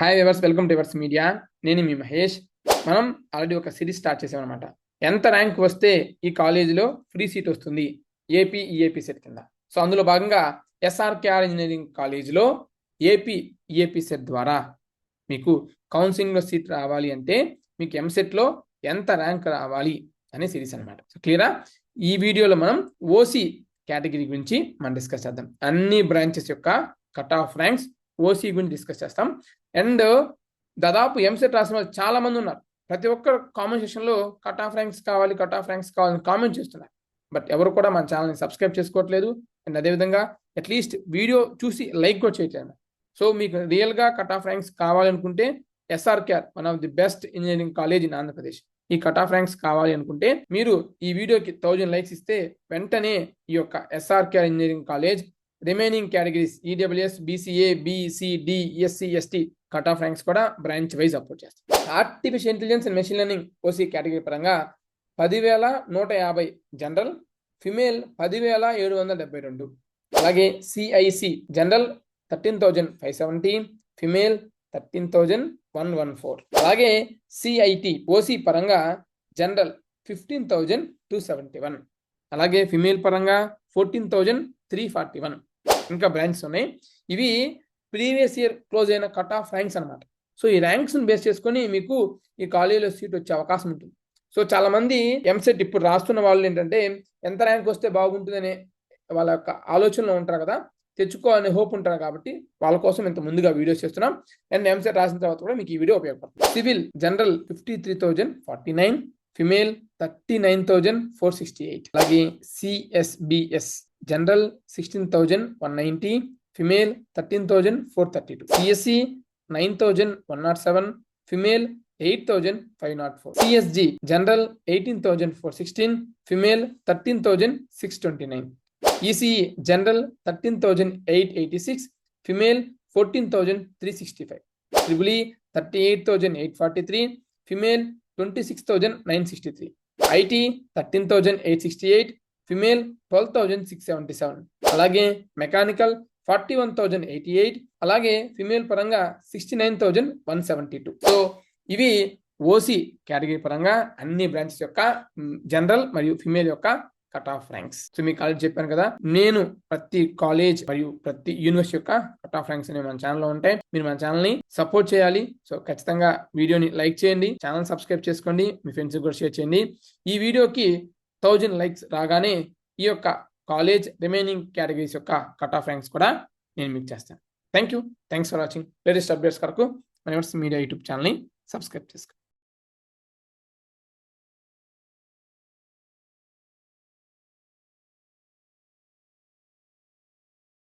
Hi viewers, welcome to yours media. నేను మీ మహేష్. మనం already ఒక సిరీస్ స్టార్ట్ చేసామన్నమాట. ఎంత ర్యాంక్ వస్తే ఈ కాలేజీలో ఫ్రీ సీట్ వస్తుంది ఏపీ ఈఏపీ సెట్ కింద. సో అందులో భాగంగా ఎస్ఆర్కేఆర్ ఇంజనీరింగ్ కాలేజీలో ఏపీ ఈఏపీ సెట్ ద్వారా మీకు కౌన్సిలింగ్లో సీట్ రావాలి అంటే మీకు ఎంసెట్లో ఎంత ర్యాంక్ రావాలి అనే సిరీస్ అనమాట. సో క్లియరా? ఈ వీడియోలో మనం ఓసీ కేటగిరీ గురించి మనం డిస్కస్ చేద్దాం. అన్ని బ్రాంచెస్ యొక్క కట్ ఆఫ్ ర్యాంక్స్ ఓసీ గురించి డిస్కస్ చేస్తాం. అండ్ దాదాపు ఎంసెట్ రాసిన వాళ్ళు చాలా మంది ఉన్నారు. ప్రతి ఒక్కరు కామెంట్ సెక్షన్లో కట్ ఆఫ్ ర్యాంక్స్ కావాలి కావాలని కామెంట్ చేస్తున్నారు. బట్ ఎవరు కూడా మన ఛానల్ని సబ్స్క్రైబ్ చేసుకోవట్లేదు. అండ్ అదేవిధంగా అట్లీస్ట్ వీడియో చూసి లైక్ కూడా చేయట్లేదు. సో మీకు రియల్గా కట్ ఆఫ్ ర్యాంక్స్ కావాలనుకుంటే SRKR one of the best engineering college in Andhra Pradesh. ఈ కట్ ఆఫ్ ర్యాంక్స్ కావాలి అనుకుంటే మీరు ఈ వీడియోకి 1000 లైక్స్ ఇస్తే వెంటనే ఈ యొక్క SRKR engineering college remaining categories EWS, BCA, BCD, SC, ST cut off ranks కూడా బ్రాంచ్ వైజ్ అప్లోడ్ చేస్తాం. Artificial intelligence and machine learning OC category పరంగా 10,150 జనరల్, ఫిమేల్ 10,772. అలాగే సిఐసి జనరల్ 13,570, ఫిమేల్ 13,114. అలాగే సిఐటి ఓసీ పరంగా జనరల్ 15,271, అలాగే female పరంగా 14,341. ఇంకా branches ఉన్నాయి. ఇవి ప్రీవియస్ ఇయర్ క్లోజ్ అయిన కట్ ఆఫ్ ర్యాంక్స్ అనమాట. సో ఈ ర్యాంక్స్ని బేస్ చేసుకొని మీకు ఈ కాలేజీలో సీట్ వచ్చే అవకాశం ఉంటుంది. సో చాలా మంది ఎంసెట్ ఇప్పుడు రాస్తున్న వాళ్ళు ఏంటంటే ఎంత ర్యాంక్ వస్తే బాగుంటుందనే వాళ్ళ యొక్క ఆలోచనలో ఉంటారు కదా, తెచ్చుకోవాలనే హోప్ ఉంటారు. కాబట్టి వాళ్ళ కోసం ఇంత ముందుగా వీడియోస్ చేస్తున్నాం. అండ్ ఎంసెట్ రాసిన తర్వాత కూడా మీకు ఈ వీడియో ఉపయోగపడుతుంది. Civil general 53,049, female 39,468. అలాగే CSBS general 16,190, female 13,432. CSC 9,107, female 8,504. CSG general 18,416, female 13,629. ECE general 13,886, female 14,365. Triple E 38,843, female 26,963. IT 13,868, female 12,677. అలాగే మెకానికల్ 41,088, అలాగే ఫిమేల్ పరంగా 69,172. సో ఇవి ఓసీ కేటగిరీ పరంగా అన్ని బ్రాంచెస్ యొక్క జనరల్ మరియు ఫిమేల్ యొక్క కట్ ఆఫ్ ర్యాంక్స్. సో మీకు కాలేజ్ చెప్పాను కదా, నేను ప్రతి కాలేజ్ మరియు ప్రతి యూనివర్సిటీ యొక్క కట్ ఆఫ్ ర్యాంక్స్ అనేవి మన ఛానల్లో ఉంటాయి. మీరు మన ఛానల్ని సపోర్ట్ చేయాలి. సో ఖచ్చితంగా వీడియోని లైక్ చేయండి, ఛానల్ సబ్స్క్రైబ్ చేసుకోండి, మీ ఫ్రెండ్స్కి కూడా షేర్ చేయండి. ఈ వీడియోకి 1000 లైక్స్ రాగానే ఈ యొక్క కాలేజ్ రిమైనింగ్ కేటగిరీస్ యొక్క కట్ ఆఫ్ ర్యాంక్స్ కూడా నేను మీకు చేస్తాను. Thanks for watching. Latest updates కొరకు మన మీడియా యూట్యూబ్ ఛానల్ని సబ్స్క్రైబ్ చేసుకోండి.